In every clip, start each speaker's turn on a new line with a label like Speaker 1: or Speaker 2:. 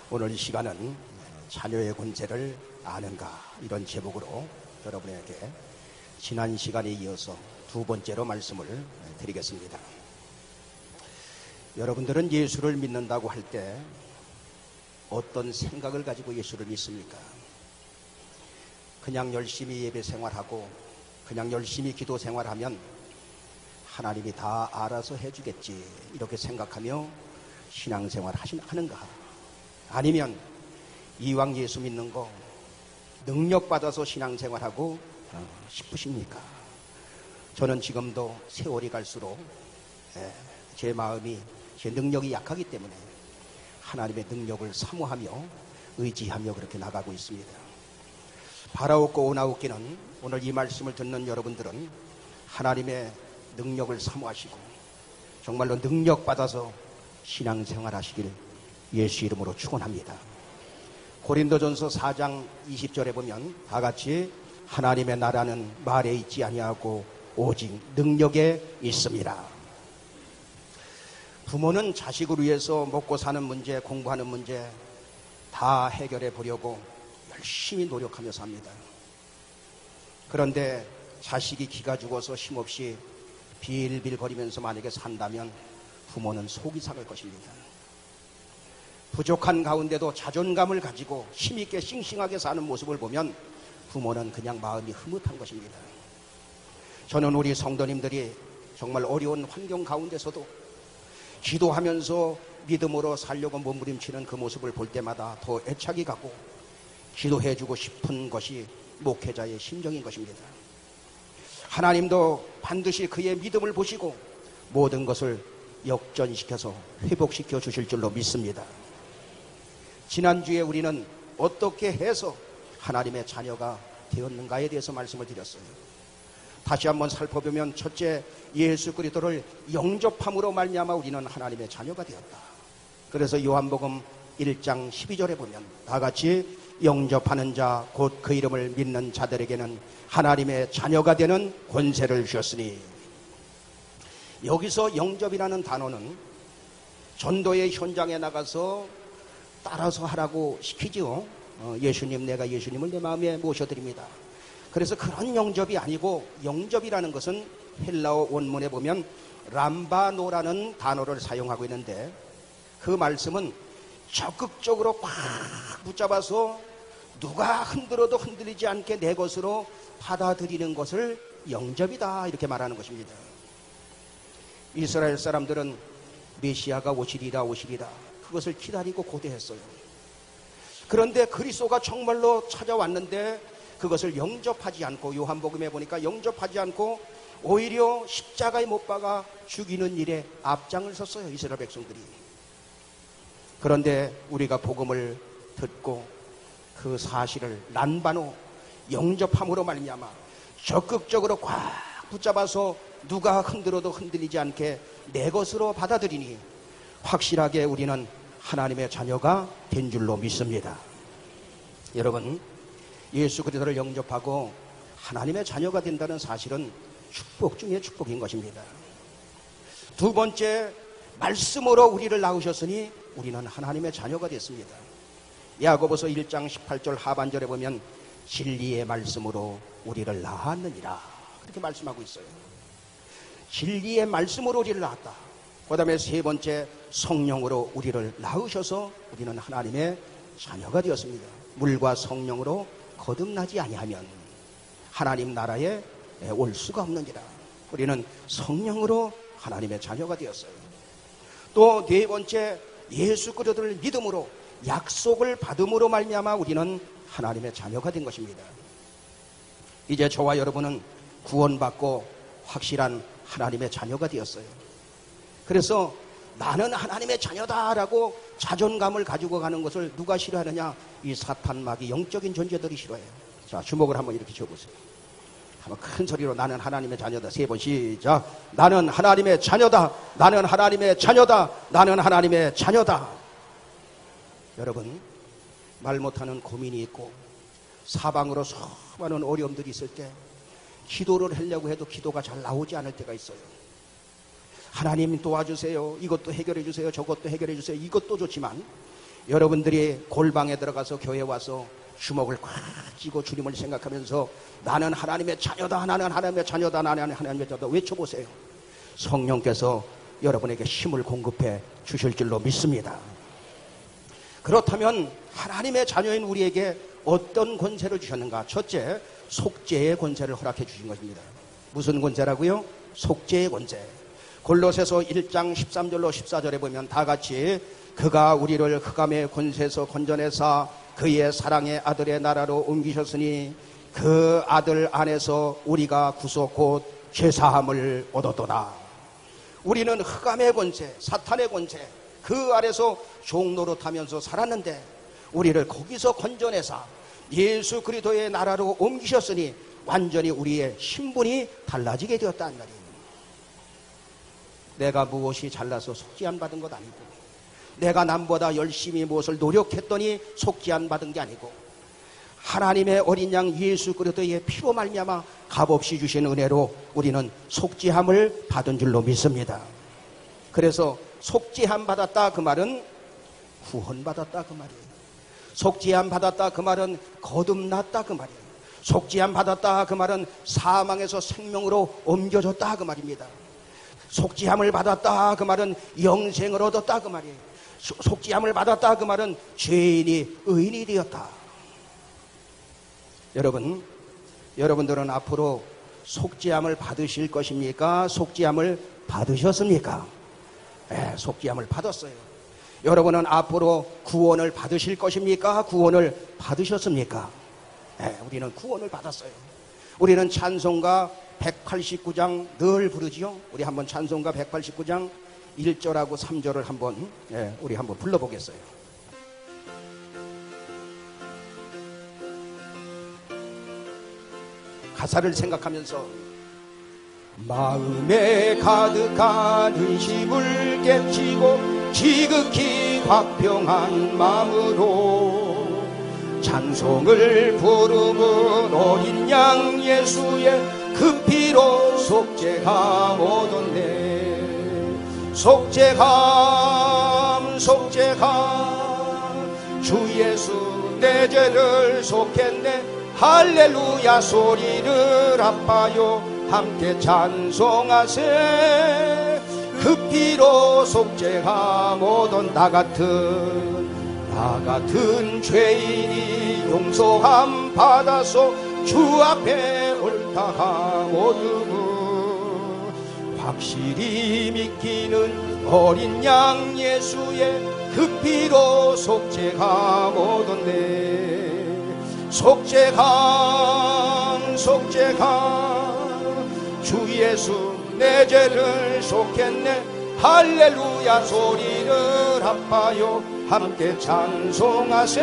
Speaker 1: 오늘 이 시간은 자녀의 권세를 아는가, 이런 제목으로 여러분에게 지난 시간에 이어서 두 번째로 말씀을 드리겠습니다. 여러분들은 예수를 믿는다고 할 때 어떤 생각을 가지고 예수를 믿습니까? 그냥 열심히 예배 생활하고 그냥 열심히 기도 생활하면 하나님이 다 알아서 해주겠지, 이렇게 생각하며 신앙생활 하는가? 아니면 이왕 예수 믿는 거 능력받아서 신앙생활하고 싶으십니까? 저는 지금도 세월이 갈수록 제 마음이, 제 능력이 약하기 때문에 하나님의 능력을 사모하며 의지하며 그렇게 나가고 있습니다. 바라옵고 오나옵기는 오늘 이 말씀을 듣는 여러분들은 하나님의 능력을 사모하시고 정말로 능력받아서 신앙생활 하시길 예수 이름으로 축원합니다. 고린도전서 4장 20절에 보면 다같이 하나님의 나라는 말에 있지 아니하고 오직 능력에 있습니다. 부모는 자식을 위해서 먹고 사는 문제, 공부하는 문제 다 해결해 보려고 열심히 노력하며 삽니다. 그런데 자식이 기가 죽어서 힘없이 빌빌거리면서 만약에 산다면 부모는 속이 상할 것입니다. 부족한 가운데도 자존감을 가지고 힘있게 싱싱하게 사는 모습을 보면 부모는 그냥 마음이 흐뭇한 것입니다. 저는 우리 성도님들이 정말 어려운 환경 가운데서도 기도하면서 믿음으로 살려고 몸부림치는 그 모습을 볼 때마다 더 애착이 가고 기도해주고 싶은 것이 목회자의 심정인 것입니다. 하나님도 반드시 그의 믿음을 보시고 모든 것을 역전시켜서 회복시켜 주실 줄로 믿습니다. 지난주에 우리는 어떻게 해서 하나님의 자녀가 되었는가에 대해서 말씀을 드렸어요. 다시 한번 살펴보면 첫째, 예수 그리스도를 영접함으로 말미암아 우리는 하나님의 자녀가 되었다. 그래서 요한복음 1장 12절에 보면 다같이 영접하는 자 곧 그 이름을 믿는 자들에게는 하나님의 자녀가 되는 권세를 주셨으니, 여기서 영접이라는 단어는 전도의 현장에 나가서 따라서 하라고 시키지요. 예수님, 내가 예수님을 내 마음에 모셔드립니다. 그래서 그런 영접이 아니고, 영접이라는 것은 헬라어 원문에 보면 람바노라는 단어를 사용하고 있는데, 그 말씀은 적극적으로 꽉 붙잡아서 누가 흔들어도 흔들리지 않게 내 것으로 받아들이는 것을 영접이다, 이렇게 말하는 것입니다. 이스라엘 사람들은 메시아가 오시리라 그것을 기다리고 고대했어요. 그런데 그리스도가 정말로 찾아왔는데 그것을 영접하지 않고, 요한복음에 보니까 영접하지 않고 오히려 십자가에 못 박아 죽이는 일에 앞장을 섰어요, 이스라엘 백성들이. 그런데 우리가 복음을 듣고 그 사실을 란바노 영접함으로 말미암아 적극적으로 꽉 붙잡아서 누가 흔들어도 흔들리지 않게 내 것으로 받아들이니 확실하게 우리는 하나님의 자녀가 된 줄로 믿습니다. 여러분, 예수 그리스도를 영접하고 하나님의 자녀가 된다는 사실은 축복 중에 축복인 것입니다. 두 번째, 말씀으로 우리를 낳으셨으니 우리는 하나님의 자녀가 됐습니다. 야고보서 1장 18절 하반절에 보면 진리의 말씀으로 우리를 낳았느니라, 그렇게 말씀하고 있어요. 진리의 말씀으로 우리를 낳았다. 그 다음에 세 번째, 성령으로 우리를 낳으셔서 우리는 하나님의 자녀가 되었습니다. 물과 성령으로 거듭나지 아니하면 하나님 나라에 올 수가 없느니라. 우리는 성령으로 하나님의 자녀가 되었어요. 또 네 번째, 예수 그리스도를 믿음으로 약속을 받음으로 말미암아 우리는 하나님의 자녀가 된 것입니다. 이제 저와 여러분은 구원받고 확실한 하나님의 자녀가 되었어요. 그래서 나는 하나님의 자녀다라고 자존감을 가지고 가는 것을 누가 싫어하느냐? 이 사탄 마귀 영적인 존재들이 싫어해요. 자, 주먹을 한번 이렇게 쥐어보세요. 한번 큰 소리로 나는 하나님의 자녀다. 세 번 시작. 나는 하나님의 자녀다. 나는 하나님의 자녀다. 나는 하나님의 자녀다. 여러분, 말 못하는 고민이 있고 사방으로 수많은 어려움들이 있을 때 기도를 하려고 해도 기도가 잘 나오지 않을 때가 있어요. 하나님 도와주세요. 이것도 해결해 주세요. 저것도 해결해 주세요. 이것도 좋지만 여러분들이 골방에 들어가서 교회 와서 주먹을 꽉 쥐고 주님을 생각하면서 나는 하나님의 자녀다, 나는 하나님의 자녀다, 나는 하나님의 자녀다 외쳐보세요. 성령께서 여러분에게 힘을 공급해 주실 줄로 믿습니다. 그렇다면 하나님의 자녀인 우리에게 어떤 권세를 주셨는가? 첫째, 속죄의 권세를 허락해 주신 것입니다. 무슨 권세라고요? 속죄의 권세. 골로새서 1장 13절로 14절에 보면 다 같이 그가 우리를 흑암의 권세에서 건져내사 그의 사랑의 아들의 나라로 옮기셨으니 그 아들 안에서 우리가 구속 곧 죄사함을 얻었도다. 우리는 흑암의 권세, 사탄의 권세 그 아래서 종노릇하면서 살았는데 우리를 거기서 건져내사 예수 그리스도의 나라로 옮기셨으니 완전히 우리의 신분이 달라지게 되었다는 말이에요. 내가 무엇이 잘나서 속죄안 받은 것 아니고, 내가 남보다 열심히 무엇을 노력했더니 속죄안 받은 게 아니고, 하나님의 어린 양 예수 그리스도의 피로 말미암아 값없이 주신 은혜로 우리는 속죄함을 받은 줄로 믿습니다. 그래서 속죄함 받았다 그 말은 구원 받았다 그 말이에요. 속죄함 받았다 그 말은 거듭났다 그 말이에요. 속죄함 받았다 그 말은 사망에서 생명으로 옮겨졌다 그 말입니다. 속죄함을 받았다 그 말은 영생을 얻었다 그 말이에요. 속죄함을 받았다 그 말은 죄인이 의인이 되었다. 여러분들은 앞으로 속죄함을 받으실 것입니까? 속죄함을 받으셨습니까? 네, 속죄함을 받았어요. 여러분은 앞으로 구원을 받으실 것입니까? 구원을 받으셨습니까? 네, 우리는 구원을 받았어요. 우리는 찬송가 189장 늘 부르지요. 우리 한번 찬송가 189장 1절하고 3절을 한번 우리 한번 불러보겠어요. 가사를 생각하면서 마음에 가득한 의심을 깨치고 지극히 화평한 마음으로 찬송을 부르는 어린 양 예수의 그 피로 속죄함 얻었네. 속죄함 속죄함 주 예수 내 죄를 속했네. 할렐루야 소리를 아파요 함께 찬송하세. 그 피로 속죄함 얻은 나 같은 죄인이 용서함 받아서 주 앞에 옳다함 얻으고 확실히 믿기는 어린 양 예수의 그 피로 속죄함 얻었네. 속죄함 속죄함 주 예수 내 죄를 속했네. 할렐루야 소리를 아파요 함께 찬송하세.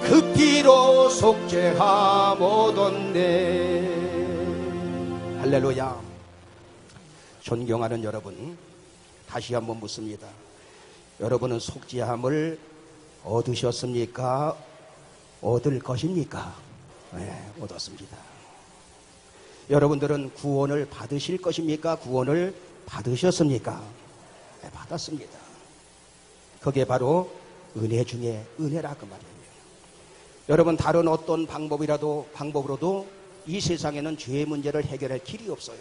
Speaker 1: 그 피로 속죄함 얻었네. 할렐루야. 존경하는 여러분, 다시 한번 묻습니다. 여러분은 속죄함을 얻으셨습니까? 얻을 것입니까? 네, 얻었습니다. 여러분들은 구원을 받으실 것입니까? 구원을 받으셨습니까? 네, 받았습니다. 그게 바로 은혜 중에 은혜라 그 말이에요. 여러분, 다른 어떤 방법으로도 이 세상에는 죄의 문제를 해결할 길이 없어요.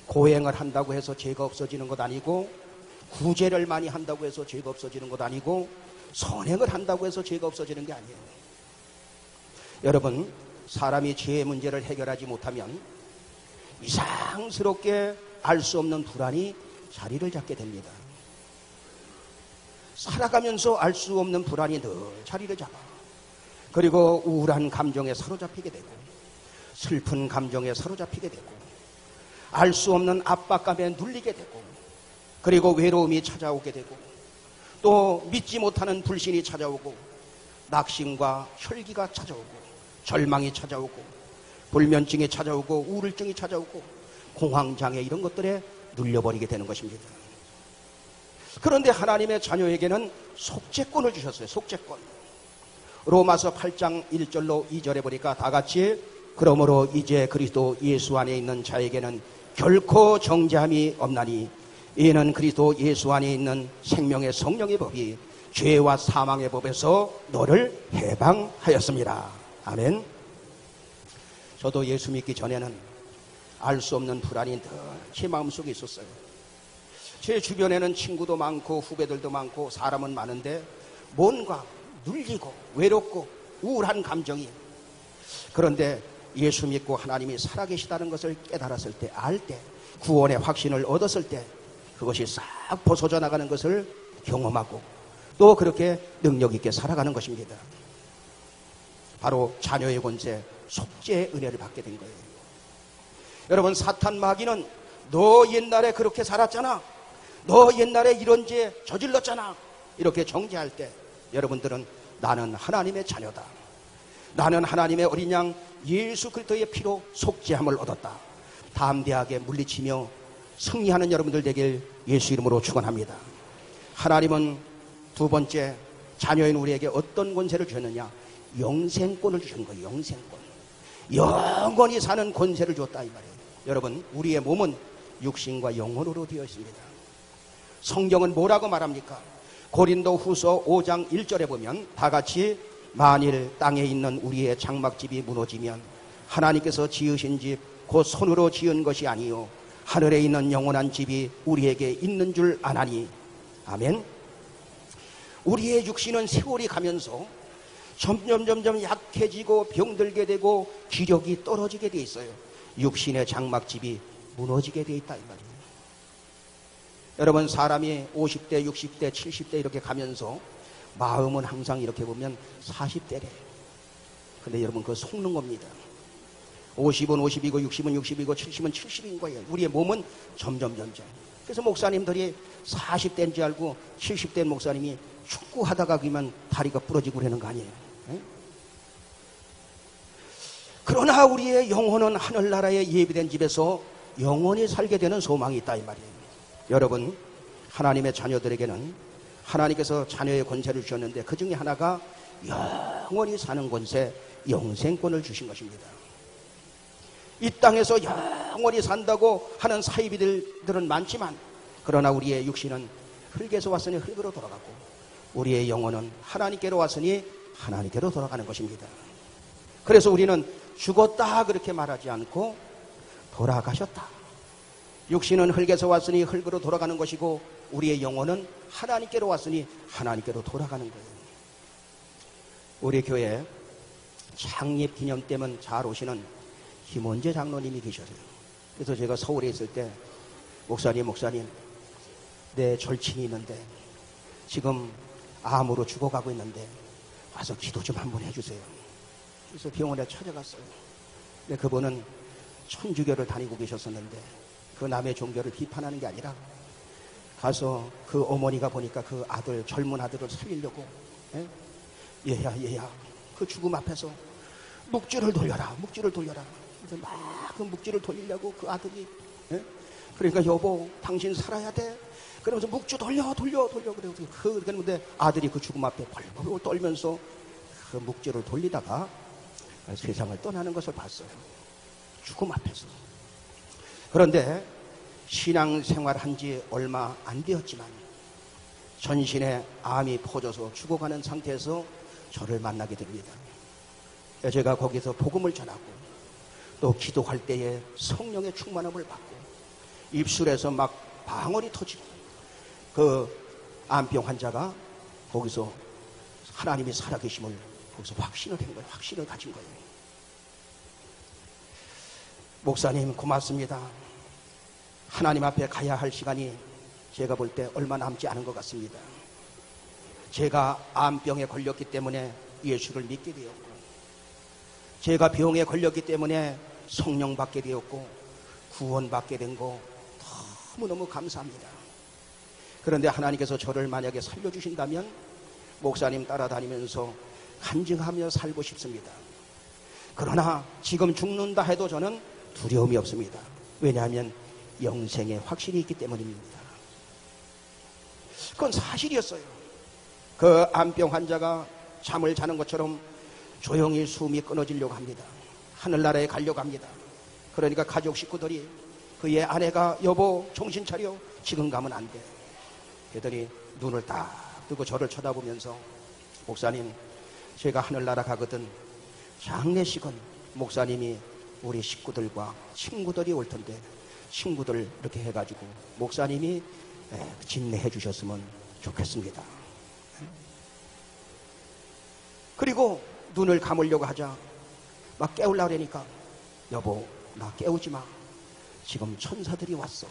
Speaker 1: 고행을 한다고 해서 죄가 없어지는 것 아니고, 구제를 많이 한다고 해서 죄가 없어지는 것 아니고, 선행을 한다고 해서 죄가 없어지는 게 아니에요. 여러분, 사람이 죄의 문제를 해결하지 못하면 이상스럽게 알 수 없는 불안이 자리를 잡게 됩니다. 살아가면서 알 수 없는 불안이 늘 자리를 잡아. 그리고 우울한 감정에 사로잡히게 되고, 슬픈 감정에 사로잡히게 되고, 알 수 없는 압박감에 눌리게 되고, 그리고 외로움이 찾아오게 되고, 또 믿지 못하는 불신이 찾아오고, 낙심과 혈기가 찾아오고, 절망이 찾아오고, 불면증이 찾아오고, 우울증이 찾아오고, 공황장애 이런 것들에 눌려버리게 되는 것입니다. 그런데 하나님의 자녀에게는 속죄권을 주셨어요. 속죄권. 로마서 8장 1절로 2절에 보니까 다 같이 그러므로 이제 그리스도 예수 안에 있는 자에게는 결코 정죄함이 없나니 이는 그리스도 예수 안에 있는 생명의 성령의 법이 죄와 사망의 법에서 너를 해방하였습니다. 아멘. 저도 예수 믿기 전에는 알 수 없는 불안이 늘 제 마음속에 있었어요. 제 주변에는 친구도 많고 후배들도 많고 사람은 많은데 뭔가 눌리고 외롭고 우울한 감정이, 그런데 예수 믿고 하나님이 살아계시다는 것을 깨달았을 때, 알 때, 구원의 확신을 얻었을 때 그것이 싹 벗어져 나가는 것을 경험하고 또 그렇게 능력 있게 살아가는 것입니다. 바로 자녀의 권세, 속죄의 은혜를 받게 된 거예요. 여러분, 사탄 마귀는 너 옛날에 그렇게 살았잖아, 너 옛날에 이런 죄 저질렀잖아, 이렇게 정죄할 때 여러분들은 나는 하나님의 자녀다, 나는 하나님의 어린 양 예수 그리스도의 피로 속죄함을 얻었다, 담대하게 물리치며 승리하는 여러분들 되길 예수 이름으로 축원합니다. 하나님은 두 번째, 자녀인 우리에게 어떤 권세를 주셨느냐? 영생권을 주신 거예요. 영생권, 영원히 사는 권세를 줬다 이 말이에요. 여러분, 우리의 몸은 육신과 영혼으로 되어 있습니다. 성경은 뭐라고 말합니까? 고린도 후서 5장 1절에 보면 다 같이, 만일 땅에 있는 우리의 장막집이 무너지면 하나님께서 지으신 집 곧 손으로 지은 것이 아니요 하늘에 있는 영원한 집이 우리에게 있는 줄 아나니. 아멘. 우리의 육신은 세월이 가면서 점점 약해지고 병들게 되고 기력이 떨어지게 돼 있어요. 육신의 장막집이 무너지게 돼 있다 이 말이에요. 여러분, 사람이 50대, 60대, 70대 이렇게 가면서 마음은 항상 이렇게 보면 40대래. 근데 여러분, 그거 속는 겁니다. 50은 50이고 60은 60이고 70은 70인 거예요. 우리의 몸은 점점. 그래서 목사님들이 40대인 줄 알고 70대 목사님이 축구하다가 그러면 다리가 부러지고 그러는 거 아니에요. 에? 그러나 우리의 영혼은 하늘나라에 예비된 집에서 영원히 살게 되는 소망이 있다 이 말이에요. 여러분, 하나님의 자녀들에게는 하나님께서 자녀의 권세를 주셨는데 그 중에 하나가 영원히 사는 권세, 영생권을 주신 것입니다. 이 땅에서 영원히 산다고 하는 사이비들은 많지만, 그러나 우리의 육신은 흙에서 왔으니 흙으로 돌아가고 우리의 영혼은 하나님께로 왔으니 하나님께로 돌아가는 것입니다. 그래서 우리는 죽었다 그렇게 말하지 않고 돌아가셨다. 육신은 흙에서 왔으니 흙으로 돌아가는 것이고 우리의 영혼은 하나님께로 왔으니 하나님께로 돌아가는 거예요. 우리 교회 창립 기념 때면 잘 오시는 김원재 장로님이 계셨어요. 그래서 제가 서울에 있을 때 목사님 내 절친이 있는데 지금 암으로 죽어가고 있는데 와서 기도 좀 한번 해주세요. 그래서 병원에 찾아갔어요. 근데 그분은 천주교를 다니고 계셨었는데 그 남의 종교를 비판하는 게 아니라 가서 그 어머니가 보니까 그 아들, 젊은 아들을 살리려고, 얘야 그 죽음 앞에서 묵주를 돌려라. 그래서 막 그 묵주를 돌리려고 그 아들이, 그러니까 여보 당신 살아야 돼. 그러면서 묵주 돌려. 그런데 아들이 그 죽음 앞에 벌벌 떨면서 그 묵주를 돌리다가 세상을 떠나는 것을 봤어요. 죽음 앞에서. 그런데 신앙생활 한 지 얼마 안 되었지만 전신에 암이 퍼져서 죽어가는 상태에서 저를 만나게 됩니다. 제가 거기서 복음을 전하고 또 기도할 때에 성령의 충만함을 받고 입술에서 막 방언이 터지고 그 암병 환자가 거기서 하나님이 살아계심을 거기서 확신을 한 거예요. 확신을 가진 거예요. 목사님 고맙습니다. 하나님 앞에 가야 할 시간이 제가 볼 때 얼마 남지 않은 것 같습니다. 제가 암병에 걸렸기 때문에 예수를 믿게 되었고, 제가 병에 걸렸기 때문에 성령 받게 되었고 구원 받게 된 거 너무너무 감사합니다. 그런데 하나님께서 저를 만약에 살려주신다면 목사님 따라다니면서 간증하며 살고 싶습니다. 그러나 지금 죽는다 해도 저는 두려움이 없습니다. 왜냐하면 영생의 확신이 있기 때문입니다. 그건 사실이었어요. 그 암병 환자가 잠을 자는 것처럼 조용히 숨이 끊어지려고 합니다. 하늘나라에 가려고 합니다. 그러니까 가족 식구들이 그의 아내가 여보 정신 차려, 지금 가면 안 돼. 그랬더니 눈을 딱 뜨고 저를 쳐다보면서 목사님, 제가 하늘나라 가거든 장례식은 목사님이 우리 식구들과 친구들이 올 텐데 친구들 이렇게 해가지고 목사님이 진례해 주셨으면 좋겠습니다. 그리고 눈을 감으려고 하자 막 깨우려고 그러니까 여보 나 깨우지 마, 지금 천사들이 왔어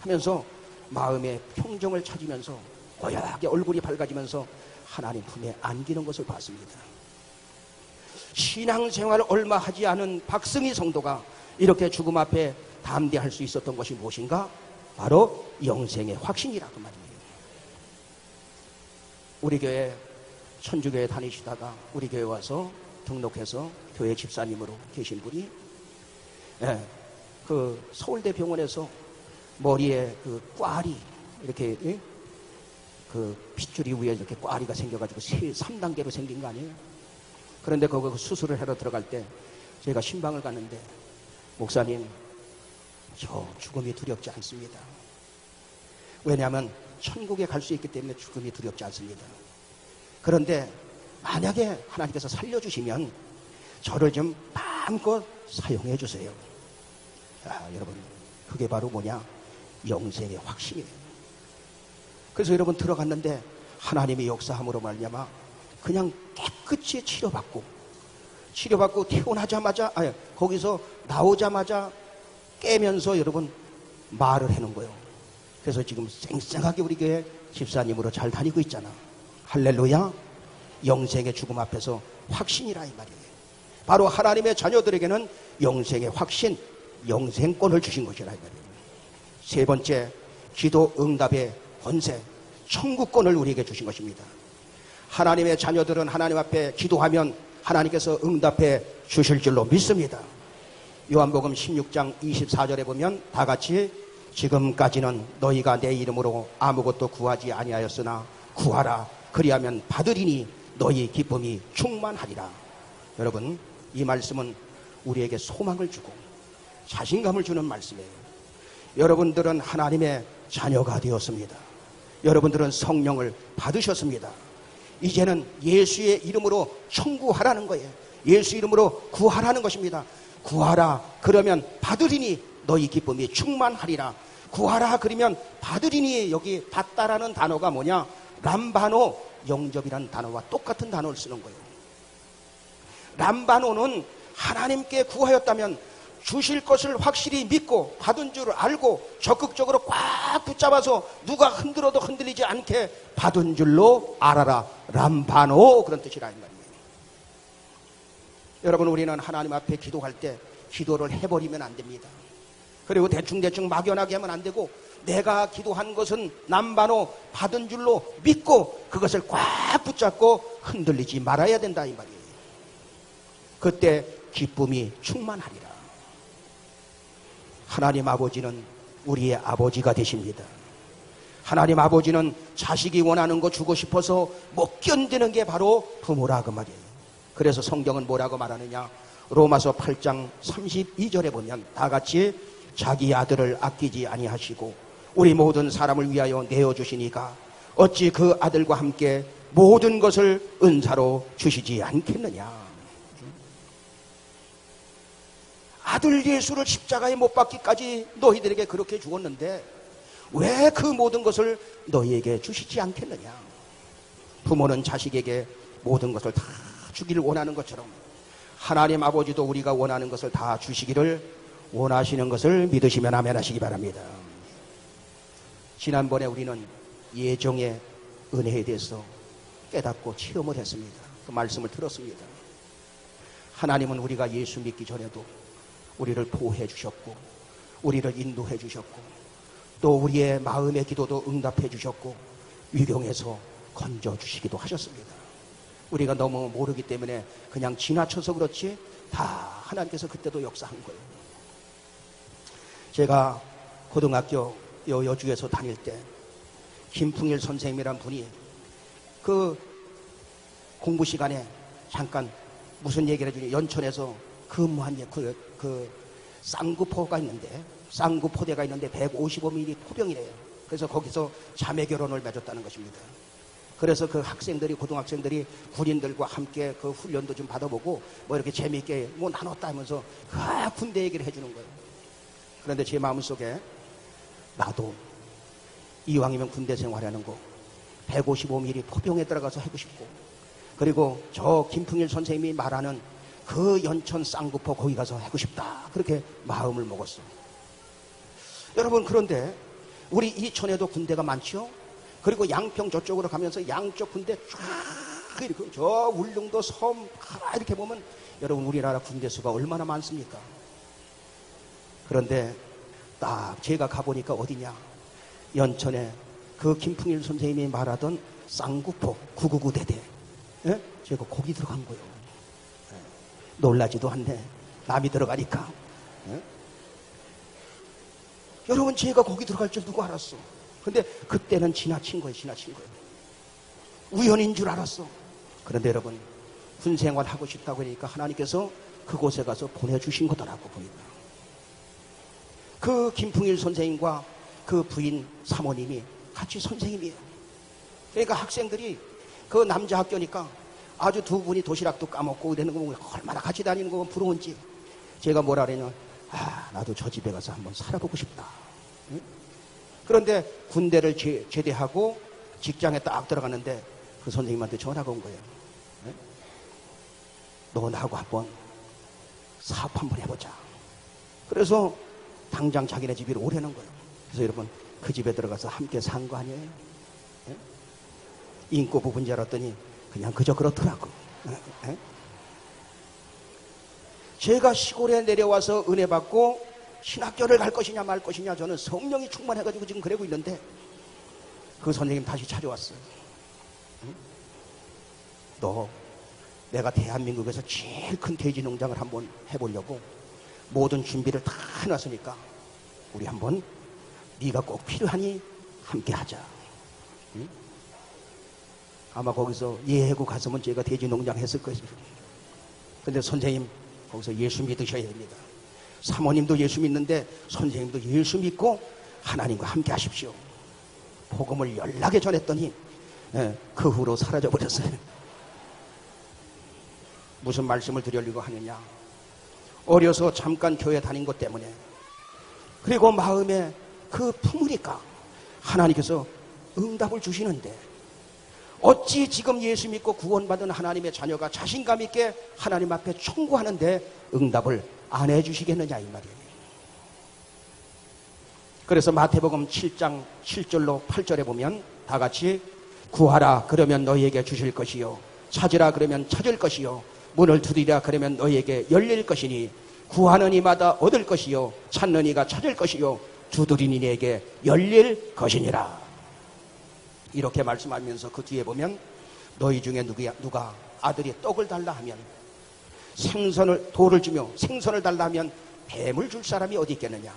Speaker 1: 하면서 마음의 평정을 찾으면서 고요하게 얼굴이 밝아지면서 하나님 품에 안기는 것을 봤습니다. 신앙생활을 얼마 하지 않은 박승희 성도가 이렇게 죽음 앞에 담대할 수 있었던 것이 무엇인가? 바로 영생의 확신이라고 말입니다. 우리 교회 천주교회 다니시다가 우리 교회 와서 등록해서 교회 집사님으로 계신 분이 그 서울대 병원에서 머리에 그 꽈리 이렇게 그 핏줄이 위에 이렇게 꽈리가 생겨가지고 3단계로 생긴 거 아니에요? 그런데 거기 수술을 하러 들어갈 때 제가 신방을 갔는데 목사님 저 죽음이 두렵지 않습니다. 왜냐하면 천국에 갈 수 있기 때문에 죽음이 두렵지 않습니다. 그런데 만약에 하나님께서 살려주시면 저를 좀 마음껏 사용해 주세요. 자, 여러분 그게 바로 뭐냐? 영생의 확신이에요. 그래서 여러분 들어갔는데 하나님의 역사함으로 말미암아 그냥 깨끗이 치료받고 태어나자마자 거기서 나오자마자 깨면서 여러분 말을 해놓은 거예요. 그래서 지금 쌩쌩하게 우리 교회 집사님으로 잘 다니고 있잖아. 할렐루야. 영생의 죽음 앞에서 확신이라 이 말이에요. 바로 하나님의 자녀들에게는 영생의 확신, 영생권을 주신 것이라 이 말이에요. 세 번째, 기도 응답의 권세, 천국권을 우리에게 주신 것입니다. 하나님의 자녀들은 하나님 앞에 기도하면 하나님께서 응답해 주실 줄로 믿습니다. 요한복음 16장 24절에 보면 다 같이 지금까지는 너희가 내 이름으로 아무것도 구하지 아니하였으나 구하라 그리하면 받으리니 너희 기쁨이 충만하리라. 여러분 이 말씀은 우리에게 소망을 주고 자신감을 주는 말씀이에요. 여러분들은 하나님의 자녀가 되었습니다. 여러분들은 성령을 받으셨습니다. 이제는 예수의 이름으로 청구하라는 거예요. 예수 이름으로 구하라는 것입니다. 구하라 그러면 받으리니 너희 기쁨이 충만하리라. 구하라 그러면 받으리니, 여기 받다라는 단어가 뭐냐? 람바노 영접이라는 단어와 똑같은 단어를 쓰는 거예요. 람바노는 하나님께 구하였다면 주실 것을 확실히 믿고 받은 줄 알고 적극적으로 꽉 붙잡아서 누가 흔들어도 흔들리지 않게 받은 줄로 알아라. 람바노 그런 뜻이라 이 말이에요. 여러분 우리는 하나님 앞에 기도할 때 기도를 해버리면 안 됩니다. 그리고 대충대충 막연하게 하면 안 되고 내가 기도한 것은 람바노 받은 줄로 믿고 그것을 꽉 붙잡고 흔들리지 말아야 된다 이 말이에요. 그때 기쁨이 충만하리라. 하나님 아버지는 우리의 아버지가 되십니다. 하나님 아버지는 자식이 원하는 거 주고 싶어서 못 견디는 게 바로 부모라 그 말이에요. 그래서 성경은 뭐라고 말하느냐? 로마서 8장 32절에 보면 다 같이 자기 아들을 아끼지 아니하시고 우리 모든 사람을 위하여 내어주시니까 어찌 그 아들과 함께 모든 것을 은사로 주시지 않겠느냐. 아들 예수를 십자가에 못 박기까지 너희들에게 그렇게 주었는데 왜 그 모든 것을 너희에게 주시지 않겠느냐. 부모는 자식에게 모든 것을 다 주기를 원하는 것처럼 하나님 아버지도 우리가 원하는 것을 다 주시기를 원하시는 것을 믿으시면 아멘 하시기 바랍니다. 지난번에 우리는 예정의 은혜에 대해서 깨닫고 체험을 했습니다. 그 말씀을 들었습니다. 하나님은 우리가 예수 믿기 전에도 우리를 보호해 주셨고 우리를 인도해 주셨고 또 우리의 마음의 기도도 응답해 주셨고 위경에서 건져 주시기도 하셨습니다. 우리가 너무 모르기 때문에 그냥 지나쳐서 그렇지 다 하나님께서 그때도 역사한 거예요. 제가 고등학교 여주에서 다닐 때 김풍일 선생님이란 분이 그 공부 시간에 잠깐 무슨 얘기를 해주니 연천에서 근무한 그 쌍구포가 있는데 쌍구포대가 있는데 155mm 포병이래요. 그래서 거기서 자매 결혼을 맺었다는 것입니다. 그래서 그 학생들이, 고등학생들이 군인들과 함께 그 훈련도 좀 받아보고 뭐 이렇게 재미있게 뭐 나눴다 하면서 그 군대 얘기를 해주는 거예요. 그런데 제 마음속에 나도 이왕이면 군대 생활하는 거 155mm 포병에 들어가서 하고 싶고, 그리고 저 김풍일 선생님이 말하는 그 연천 쌍구포 거기 가서 하고 싶다, 그렇게 마음을 먹었어요. 여러분, 그런데 우리 이천에도 군대가 많죠. 그리고 양평 저쪽으로 가면서 양쪽 군대 쫙 이렇게 저 울릉도 섬 이렇게 보면 여러분 우리나라 군대 수가 얼마나 많습니까? 그런데 딱 제가 가보니까 어디냐, 연천에 그 김풍일 선생님이 말하던 쌍구포 999 대대, 예? 제가 거기 들어간 거예요. 예. 놀라지도 않네, 남이 들어가니까. 예? 여러분, 제가 거기 들어갈 줄 누가 알았어? 근데 그때는 지나친 거예요. 우연인 줄 알았어. 그런데 여러분, 군생활 하고 싶다고 하니까 하나님께서 그곳에 가서 보내주신 거더라고 보니까. 그 김풍일 선생님과 그 부인 사모님이 같이 선생님이에요. 그러니까 학생들이 그 남자 학교니까 아주 두 분이 도시락도 까먹고 이러는 거 보면 얼마나 같이 다니는 거 보면 부러운지, 제가 뭐라 그러냐, 나도 저 집에 가서 한번 살아보고 싶다. 응? 그런데 군대를 제대하고 직장에 딱 들어갔는데 그 선생님한테 전화가 온 거예요. 응? 너 나하고 한번 사업 한번 해보자. 그래서 당장 자기네 집으로 오려는 거예요. 그래서 여러분, 그 집에 들어가서 함께 산 거 아니에요? 응? 인고 부부인 줄 알았더니 그냥 그저 그렇더라고. 응? 제가 시골에 내려와서 은혜 받고 신학교를 갈 것이냐 말 것이냐, 저는 성령이 충만해가지고 지금 그러고 있는데 그 선생님 다시 찾아왔어요. 응? 너 내가 대한민국에서 제일 큰 돼지 농장을 한번 해보려고 모든 준비를 다 해놨으니까 우리 한번, 네가 꼭 필요하니 함께 하자. 응? 아마 거기서 예해고 갔으면 제가 돼지 농장 했을 것이죠. 근데 선생님 거기서 예수 믿으셔야 됩니다. 사모님도 예수 믿는데 선생님도 예수 믿고 하나님과 함께 하십시오. 복음을 연락에 전했더니 그 후로 사라져 버렸어요. 무슨 말씀을 드리려고 하느냐, 어려서 잠깐 교회 다닌 것 때문에, 그리고 마음에 그 품으니까 하나님께서 응답을 주시는데, 어찌 지금 예수 믿고 구원받은 하나님의 자녀가 자신감 있게 하나님 앞에 청구하는데 응답을 안 해주시겠느냐, 이 말이에요. 그래서 마태복음 7장 7절로 8절에 보면 다 같이, 구하라 그러면 너희에게 주실 것이요, 찾으라 그러면 찾을 것이요, 문을 두드리라 그러면 너희에게 열릴 것이니, 구하는 이마다 얻을 것이요, 찾는 이가 찾을 것이요, 두드리는 이에게 열릴 것이니라. 이렇게 말씀하면서 그 뒤에 보면, 너희 중에 누가 아들이 떡을 달라 하면 돌을 주며 생선을 달라 하면 뱀을 줄 사람이 어디 있겠느냐.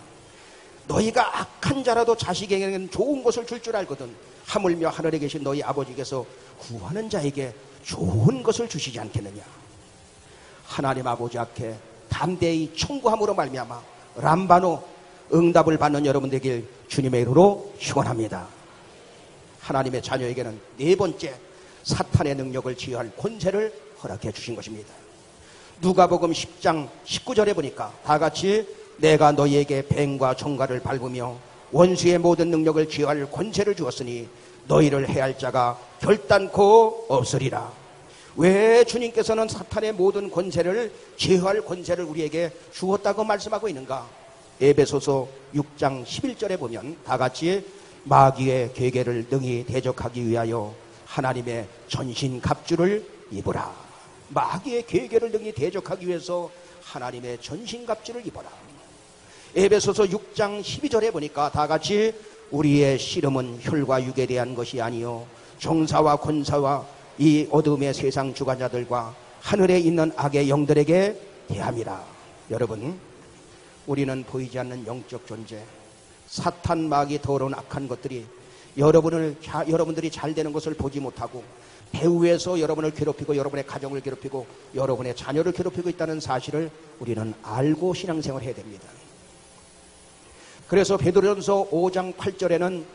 Speaker 1: 너희가 악한 자라도 자식에게는 좋은 것을 줄 줄 알거든 하물며 하늘에 계신 너희 아버지께서 구하는 자에게 좋은 것을 주시지 않겠느냐. 하나님 아버지 앞에 담대히 청구함으로 말미암아 람바노 응답을 받는 여러분 되길 주님의 이름으로 축원합니다. 하나님의 자녀에게는 네 번째, 사탄의 능력을 제어할 권세를 허락해 주신 것입니다. 누가복음 10장 19절에 보니까 다 같이, 내가 너희에게 뱀과 정갈을 밟으며 원수의 모든 능력을 제어할 권세를 주었으니 너희를 해할 자가 결단코 없으리라. 왜 주님께서는 사탄의 모든 권세를 제어할 권세를 우리에게 주었다고 말씀하고 있는가? 에베소서 6장 11절에 보면 다 같이, 마귀의 계계를 능히 대적하기 위하여 하나님의 전신갑주를 입으라. 마귀의 계계를 능히 대적하기 위해서 하나님의 전신갑주를 입어라. 에베소서 6장 12절에 보니까 다 같이, 우리의 씨름은 혈과 육에 대한 것이 아니요 정사와 권사와 이 어둠의 세상 주관자들과 하늘에 있는 악의 영들에게 대함이라. 여러분, 우리는 보이지 않는 영적 존재, 사탄, 마귀, 더러운 악한 것들이 여러분들이 잘 되는 것을 보지 못하고 배후에서 여러분을 괴롭히고 여러분의 가정을 괴롭히고 여러분의 자녀를 괴롭히고 있다는 사실을 우리는 알고 신앙생활을 해야 됩니다. 그래서 베드로전서 5장 8절에는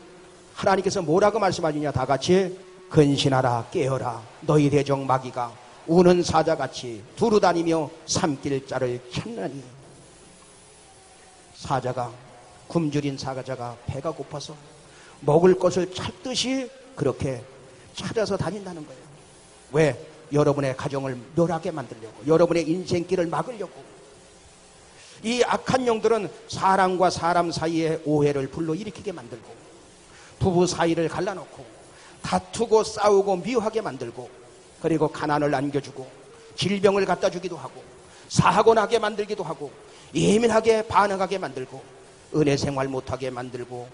Speaker 1: 하나님께서 뭐라고 말씀하시냐, 다 같이 근신하라 깨어라 너희 대적 마귀가 우는 사자같이 두루다니며 삼킬 자를 찾나니. 사자가, 굶주린 사자가 배가 고파서 먹을 것을 찾듯이 그렇게 찾아서 다닌다는 거예요. 왜? 여러분의 가정을 멸하게 만들려고, 여러분의 인생길을 막으려고. 이 악한 영들은 사람과 사람 사이에 오해를 불러일으키게 만들고, 부부 사이를 갈라놓고 다투고 싸우고 미워하게 만들고, 그리고 가난을 안겨주고 질병을 갖다 주기도 하고 사고 나게 만들기도 하고 예민하게 반응하게 만들고 은혜 생활 못하게 만들고,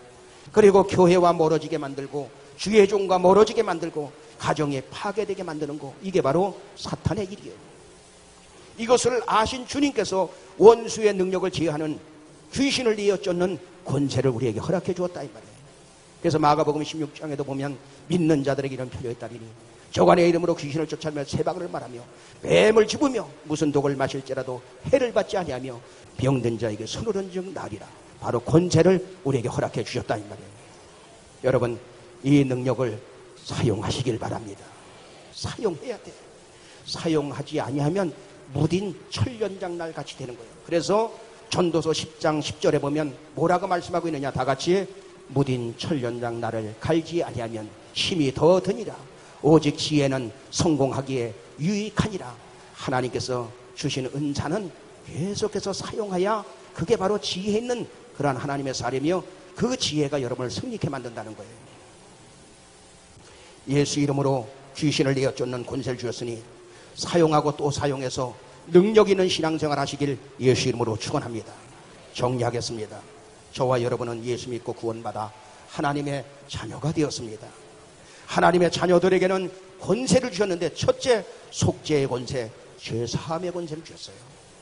Speaker 1: 그리고 교회와 멀어지게 만들고 주의 종과 멀어지게 만들고 가정이 파괴되게 만드는 거, 이게 바로 사탄의 일이에요. 이것을 아신 주님께서 원수의 능력을 제어하는 귀신을 이어 쫓는 권세를 우리에게 허락해 주었다 이 말이에요. 그래서 마가복음 16장에도 보면 믿는 자들에게 이런 표현이 있다리니 저가 내 이름으로 귀신을 쫓아내며 새박을 말하며 뱀을 집으며 무슨 독을 마실지라도 해를 받지 아니하며 병든 자에게 손을 얹은 날이라. 바로 권세를 우리에게 허락해 주셨다 이 말이에요. 여러분, 이 능력을 사용하시길 바랍니다. 사용해야 돼. 사용하지 아니하면 무딘 천년장날 같이 되는 거예요. 그래서 전도서 10장 10절에 보면 뭐라고 말씀하고 있느냐, 다 같이 무딘 천년장날을 갈지 아니하면 힘이 더 드니라. 오직 지혜는 성공하기에 유익하니라. 하나님께서 주신 은사는 계속해서 사용해야 그게 바로 지혜 있는 그러한 하나님의 사람이며 그 지혜가 여러분을 승리케 만든다는 거예요. 예수 이름으로 귀신을 내어 쫓는 권세를 주었으니 사용하고 또 사용해서 능력 있는 신앙생활 하시길 예수 이름으로 축원합니다. 정리하겠습니다. 저와 여러분은 예수 믿고 구원받아 하나님의 자녀가 되었습니다. 하나님의 자녀들에게는 권세를 주셨는데, 첫째 속죄의 권세, 죄사함의 권세를 주셨어요.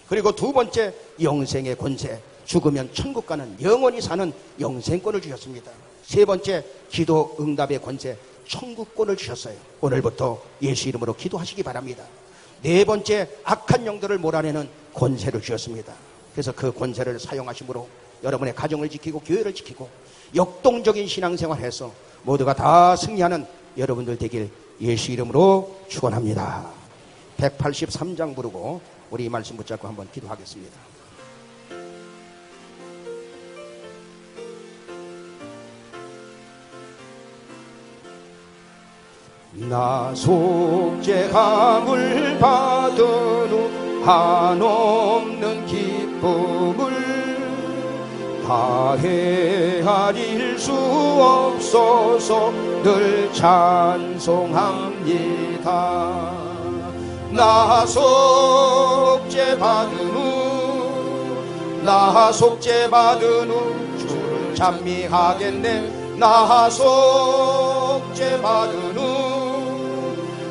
Speaker 1: 그리고 두 번째 영생의 권세, 죽으면 천국 가는 영원히 사는 영생권을 주셨습니다. 세 번째 기도 응답의 권세, 천국권을 주셨어요. 오늘부터 예수 이름으로 기도하시기 바랍니다. 네 번째 악한 영들을 몰아내는 권세를 주셨습니다. 그래서 그 권세를 사용하심으로 여러분의 가정을 지키고 교회를 지키고 역동적인 신앙생활해서 모두가 다 승리하는 여러분들 되길 예수 이름으로 축원합니다. 183장 부르고 우리 이 말씀 붙잡고 한번 기도하겠습니다. 나 속죄함을 받은 후 한없는 기쁨을 다 헤아릴 수 없어서 늘 찬송합니다. 나 속죄받은 후, 나 속죄받은 후 주를 찬미하겠네. 나 속죄받은 후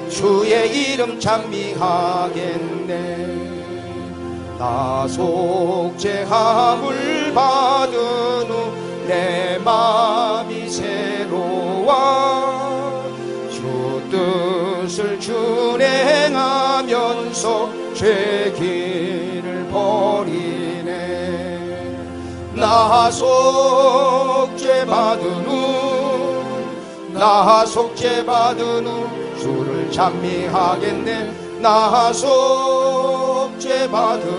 Speaker 1: 주의 이름 찬미하겠네. 나 속죄함을 받은 후 내 마음이 새로워 주 뜻을 준행하면서 죄 길을 버리네. 나 속죄받은 후, 나 속죄받은 후 주를 찬미하겠네. 나 속죄받은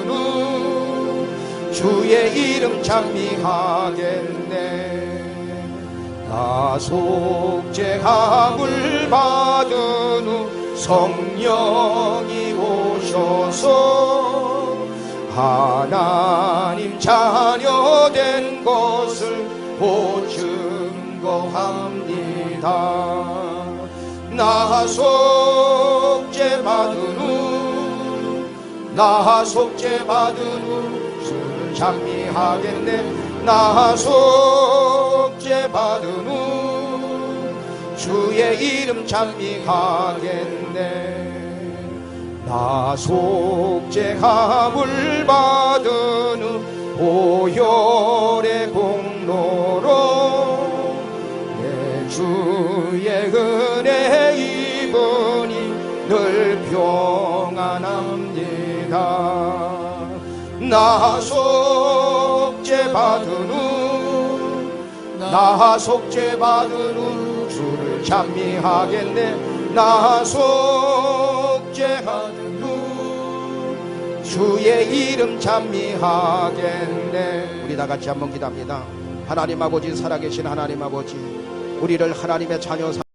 Speaker 1: 후 주의 이름 찬미하겠네. 나 속죄함을 받은 후 성령이 오셔서 하나님 자녀 된 것을 보증거합니다. 나 속죄받은 후, 나 속죄받은 후 주를 찬미하겠네. 나 속죄받은 후 주의 이름 찬미하겠네. 나 속죄함을 받은 후 보혈의 공로로 내 주의 은혜 입으니 늘 평안합니다. 나 속죄받은 후, 나 속죄받은 주를 찬미하겠네. 나 속죄받은 주의 이름 찬미하겠네. 우리 다 같이 한번 기도합니다. 하나님 아버지, 살아계신 하나님 아버지, 우리를 하나님의 자녀